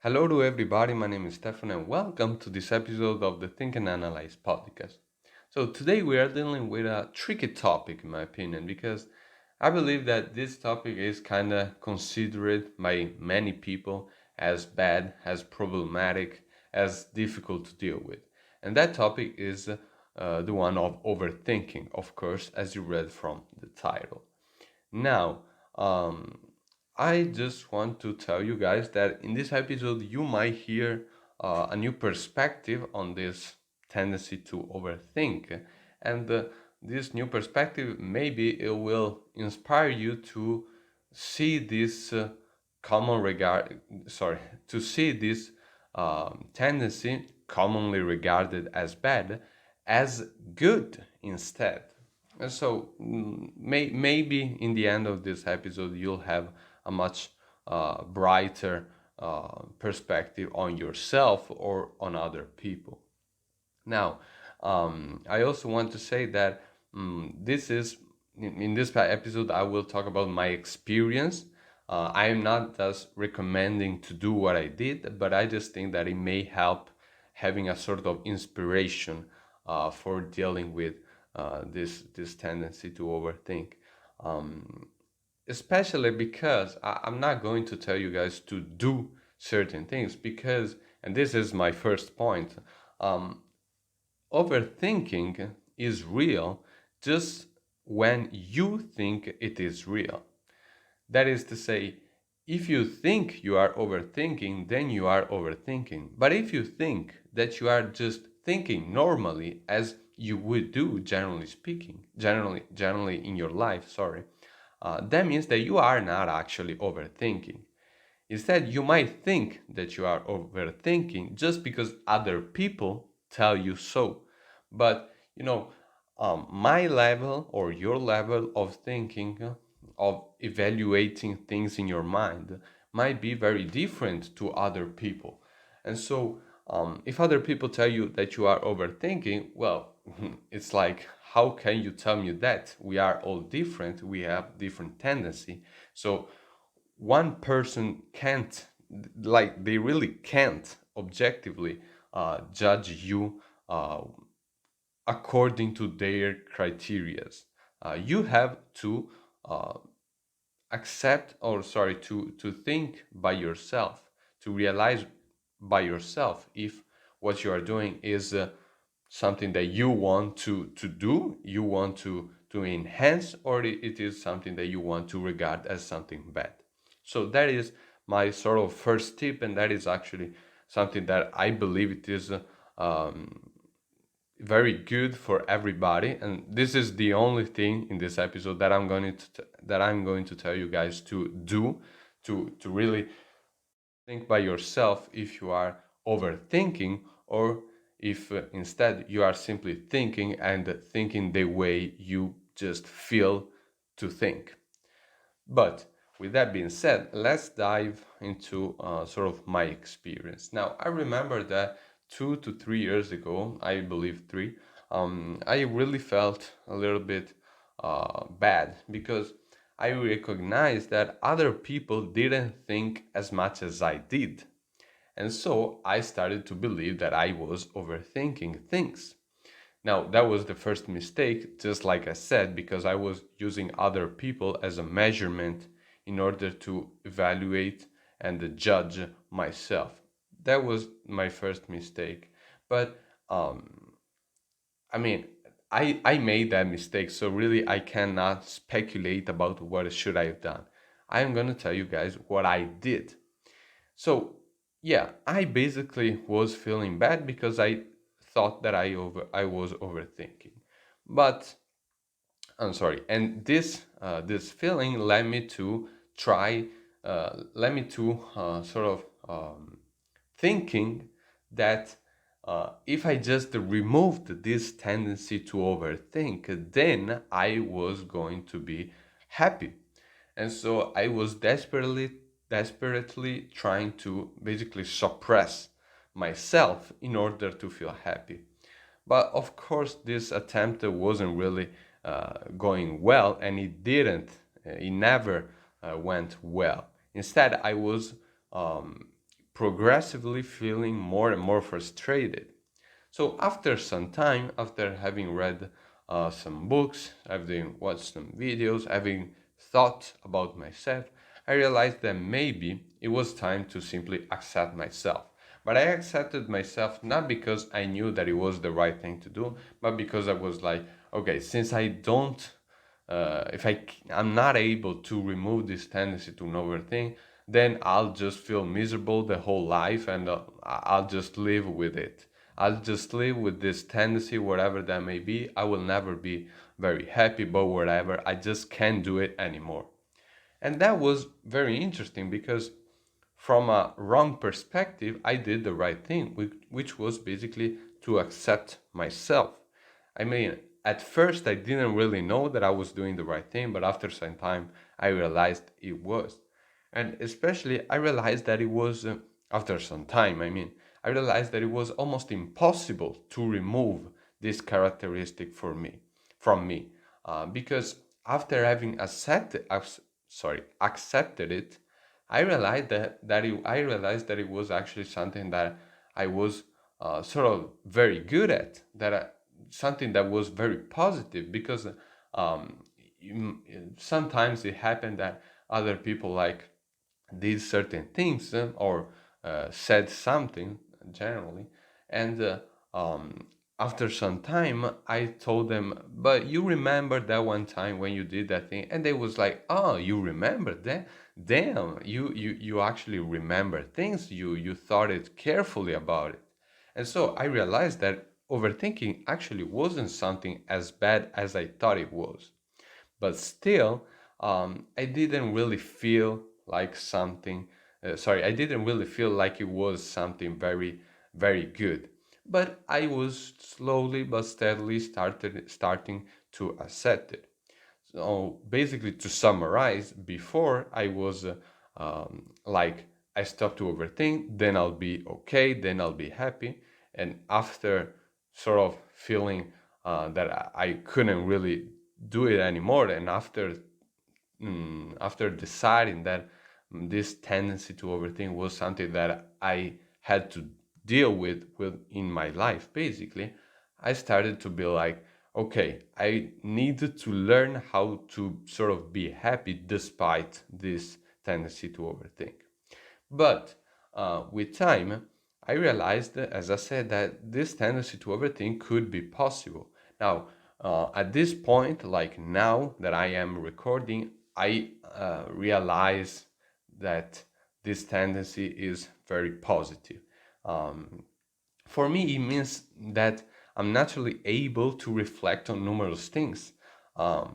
Hello to everybody, my name is Stefano and welcome to this episode of the Think and Analyze podcast. So today we are dealing with a tricky topic in my opinion because I believe that this topic is kind of considered by many people as bad, as problematic, as difficult to deal with. And that topic is the one of overthinking, of course, as you read from the title. Now, um, I just want to tell you guys that in this episode, you might hear a new perspective on this tendency to overthink. And this new perspective, maybe it will inspire you to see this common regard, sorry, to see this tendency commonly regarded as bad as good instead. And so maybe in the end of this episode, you'll have a much brighter perspective on yourself or on other people. Now, I also want to say that this is in this episode I will talk about my experience. I am not just recommending to do what I did, but I just think that it may help having a sort of inspiration for dealing with this tendency to overthink. Um, Especially because I'm not going to tell you guys to do certain things because, and this is my first point. Um, Overthinking is real just when you think it is real. That is to say, if you think you are overthinking, then you are overthinking. But if you think that you are just thinking normally as you would do, generally speaking, generally in your life, sorry, that means that you are not actually overthinking. Instead, you might think that you are overthinking just because other people tell you so. But, my level or your level of thinking, of evaluating things in your mind, might be very different to other people. And so, if other people tell you that you are overthinking, well, it's like, how can you tell me that? We are all different, we have different tendency. So, one person can't, like they really can't objectively judge you according to their criterias. You have to uh, accept, or sorry, to think by yourself, to realize by yourself if what you are doing is something that you want to do, you want to enhance, or it is something that you want to regard as something bad. So that is my sort of first tip, and that is actually something that I believe it is um, very good for everybody. And this is the only thing in this episode that I'm going to tell you guys to do to really think by yourself if you are overthinking or if instead you are simply thinking and thinking the way you just feel to think. But with that being said, let's dive into sort of my experience. Now, I remember that 2 to 3 years ago, I believe three, I really felt a little bit bad because I recognized that other people didn't think as much as I did. And so I started to believe that I was overthinking things. Now, that was the first mistake, just like I said, because I was using other people as a measurement in order to evaluate and judge myself. That was my first mistake. But I mean, I made that mistake, so really I cannot speculate about what should I have done. I am going to tell you guys what I did. So, yeah, I basically was feeling bad because I thought that I was overthinking. But I'm sorry, and this feeling led me to try led me to sort of thinking that if I just removed this tendency to overthink, then I was going to be happy. And so I was desperately trying to basically suppress myself in order to feel happy. But of course, this attempt wasn't really going well, and it didn't. It never went well. Instead, I was um, progressively feeling more and more frustrated. So after some time, after having read some books, having watched some videos, having thought about myself, I realized that maybe it was time to simply accept myself. But I accepted myself not because I knew that it was the right thing to do, but because I was like, okay, since I don't, if I'm not able to remove this tendency to overthink, then I'll just feel miserable the whole life and I'll just live with it. I'll just live with this tendency, whatever that may be. I will never be very happy, but whatever. I just can't do it anymore. And that was very interesting because from a wrong perspective, I did the right thing, which was basically to accept myself. I mean, at first I didn't really know that I was doing the right thing, but after some time I realized it was. And especially I realized that it was, after some time, I realized that it was almost impossible to remove this characteristic from me. Because after having accepted it, I realized that it was actually something that I was sort of very good at, something that was very positive because um, sometimes it happened that other people like did certain things or said something generally, and um, after some time I told them, but you remember that one time when you did that thing, and they was like, oh, you remember that? Damn, you actually remember things. You thought it carefully about it. And so I realized that overthinking actually wasn't something as bad as I thought it was. But still, I didn't really feel like something. I didn't really feel like it was something very, very good. But I was slowly but steadily starting to accept it. So basically, to summarize, before I was like, I stopped to overthink, then I'll be okay, then I'll be happy. And after sort of feeling that I couldn't really do it anymore, and after deciding that this tendency to overthink was something that I had to deal with in my life, basically, I started to be like, okay, I needed to learn how to sort of be happy despite this tendency to overthink. But with time, I realized, as I said, that this tendency to overthink could be possible. Now, at this point, like now that I am recording, I realize that this tendency is very positive. Um, for me, it means that I'm naturally able to reflect on numerous things.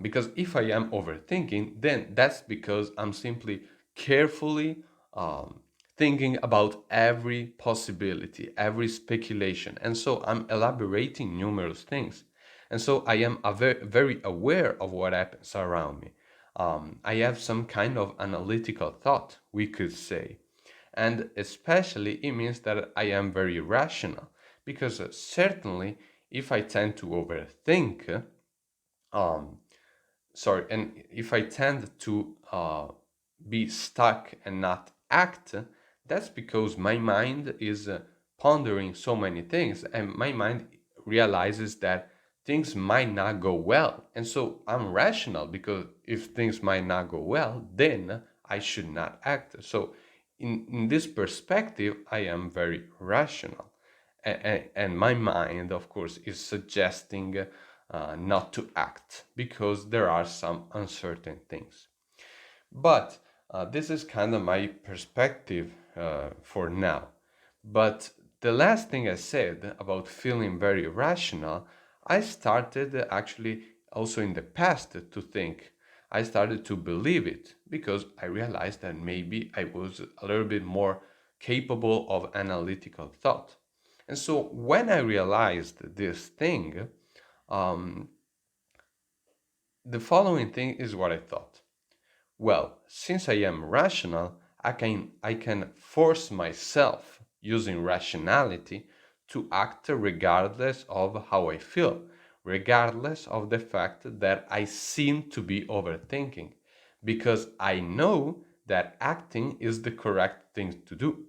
Because if I am overthinking, then that's because I'm simply carefully um, thinking about every possibility, every speculation. And so I'm elaborating numerous things. And so I am very aware of what happens around me. I have some kind of analytical thought, we could say. And especially, it means that I am very rational. Because certainly, if I tend to overthink, um, and if I tend to be stuck and not act, that's because my mind is pondering so many things, and my mind realizes that things might not go well. And so I'm rational because if things might not go well, then I should not act. So, in this perspective, I am very rational. And my mind, of course, is suggesting not to act because there are some uncertain things. But this is kind of my perspective for now. But the last thing I said about feeling very rational, I started actually also in the past to think. I started to believe it because I realized that maybe I was a little bit more capable of analytical thought. And so when I realized this thing, um, the following thing is what I thought. Well, since I am rational, I can force myself using rationality to act regardless of how I feel, regardless of the fact that I seem to be overthinking, because I know that acting is the correct thing to do.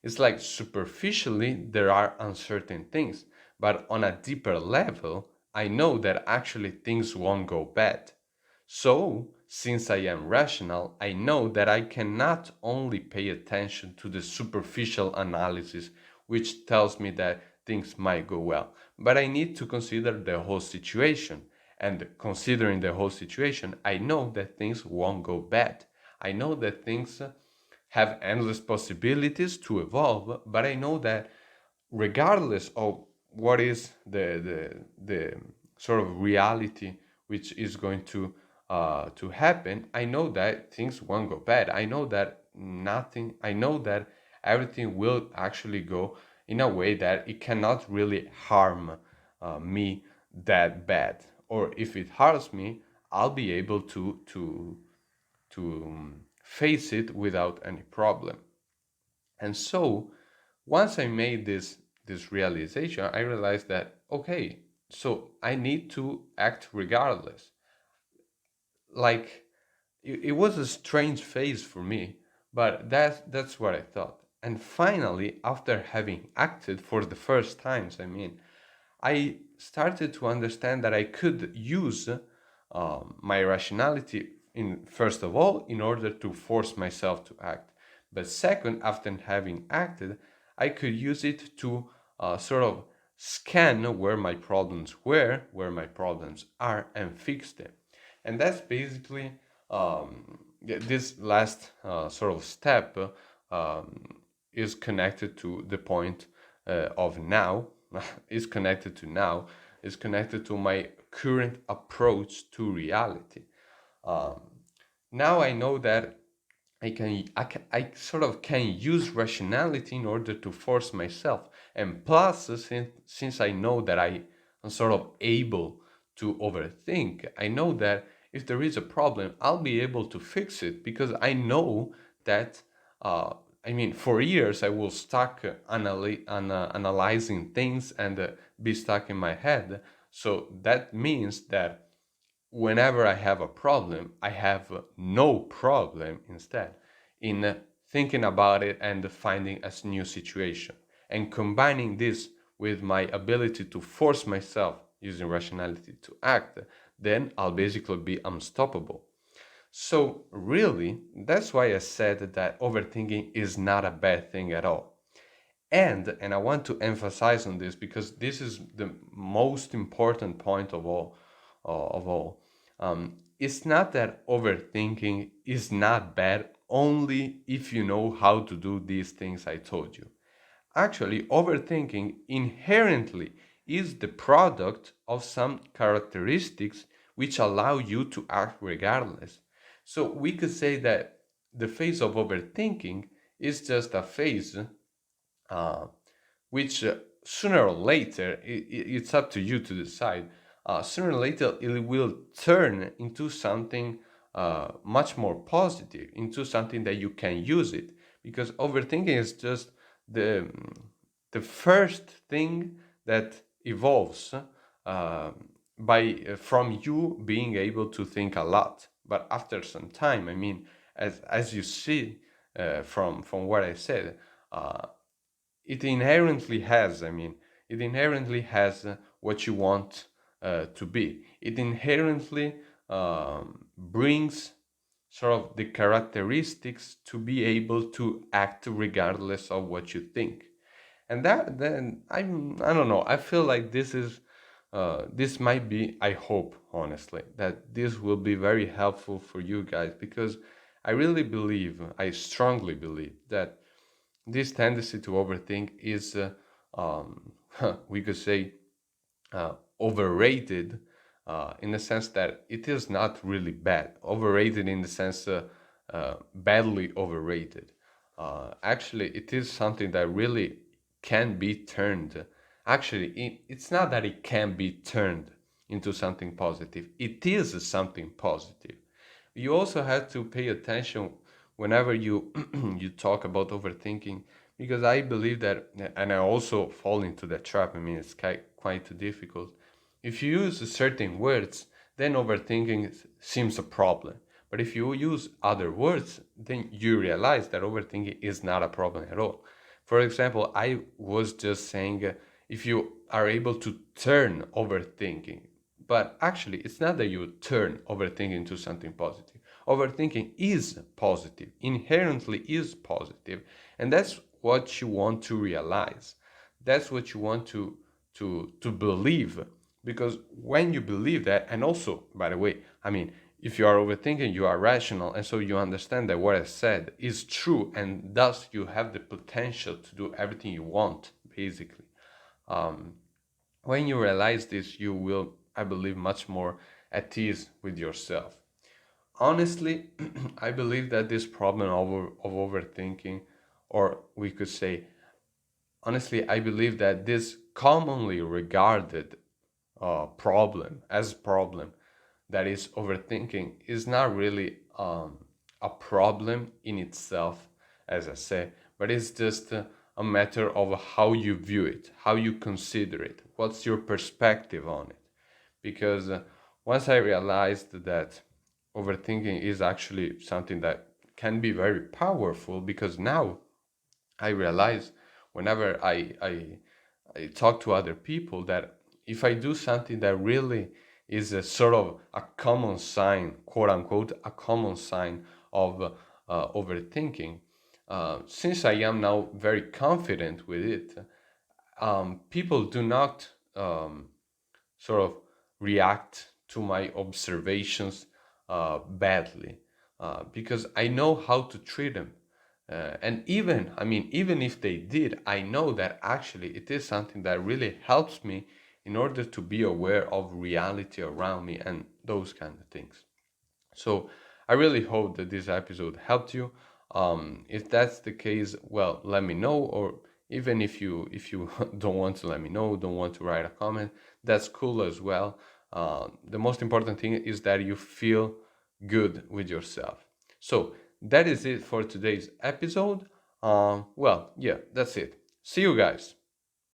It's like superficially there are uncertain things, but on a deeper level, I know that actually things won't go bad. So, since I am rational, I know that I cannot only pay attention to the superficial analysis, which tells me that things might go well, but I need to consider the whole situation. And considering the whole situation, I know that things won't go bad. I know that things have endless possibilities to evolve, but I know that regardless of what is the sort of reality which is going to happen, I know that things won't go bad. I know that nothing. I know that everything will actually go in a way that it cannot really harm me that bad. Or if it harms me, I'll be able to face it without any problem. And so once I made this realization, I realized that okay, so I need to act regardless. Like it was a strange phase for me, but that's what I thought. And finally, after having acted for the first times, I mean, I started to understand that I could use my rationality in first of all in order to force myself to act, but second, after having acted, I could use it to sort of scan where my problems were, where my problems are, and fix them. And that's basically this last sort of step is connected to the point of now, is connected to now, is connected to my current approach to reality. Um, Now I know that I sort of can use rationality in order to force myself. And plus, since I know that I am sort of able to overthink, I know that if there is a problem, I'll be able to fix it because I know that. Uh, I mean, for years I will stuck analyzing things and be stuck in my head. So that means that whenever I have a problem, I have no problem instead in thinking about it and finding a new situation. And combining this with my ability to force myself using rationality to act, then I'll basically be unstoppable. So, really, that's why I said that overthinking is not a bad thing at all. And I want to emphasize on this because this is the most important point of all. It's not that overthinking is not bad only if you know how to do these things I told you. Actually, overthinking inherently is the product of some characteristics which allow you to act regardless. So we could say that the phase of overthinking is just a phase uh, which sooner or later, it's up to you to decide. Sooner or later, it will turn into something much more positive, into something that you can use it. Because overthinking is just the the first thing that evolves by from you being able to think a lot. But after some time, I mean, as you see from what I said. It inherently has, I mean, it inherently has what you want to be. It inherently brings sort of the characteristics to be able to act regardless of what you think. And that then I don't know, I feel like this might be, I hope honestly that this will be very helpful for you guys because I really believe, I strongly believe that this tendency to overthink is, we could say, overrated in the sense that it is not really bad. Overrated in the sense badly overrated. Actually, it is something that really can be turned. Actually, it's not that it can be turned into something positive. It is something positive. You also have to pay attention whenever you you talk about overthinking because I believe that, and I also fall into that trap. I mean, it's quite difficult. If you use certain words, then overthinking seems a problem. But if you use other words, then you realize that overthinking is not a problem at all. For example, I was just saying if you are able to turn overthinking, but actually, it's not that you turn overthinking into something positive. Overthinking is positive, inherently is positive, and that's what you want to realize. That's what you want to believe, because when you believe that, and also, by the way, I mean, if you are overthinking, you are rational, and so you understand that what I said is true, and thus you have the potential to do everything you want, basically. Um, when you realize this, you will, I believe, much more at ease with yourself. Honestly, I believe that this problem of overthinking, or we could say, honestly, I believe that this commonly regarded problem that is overthinking is not really a problem in itself, as I say, but it's just a matter of how you view it, how you consider it, what's your perspective on it. Because once I realized that overthinking is actually something that can be very powerful, because now I realize whenever I talk to other people that if I do something that really is a sort of a common sign, quote unquote, a common sign of overthinking, since I am now very confident with it, people do not sort of react to my observations badly, because I know how to treat them. And even, I mean, even if they did, I know that actually it is something that really helps me in order to be aware of reality around me and those kind of things. So I really hope that this episode helped you. If that's the case, well, let me know. Or even if you don't want to let me know, don't want to write a comment, that's cool as well. The most important thing is that you feel good with yourself. So that is it for today's episode. Well, yeah, that's it. See you guys.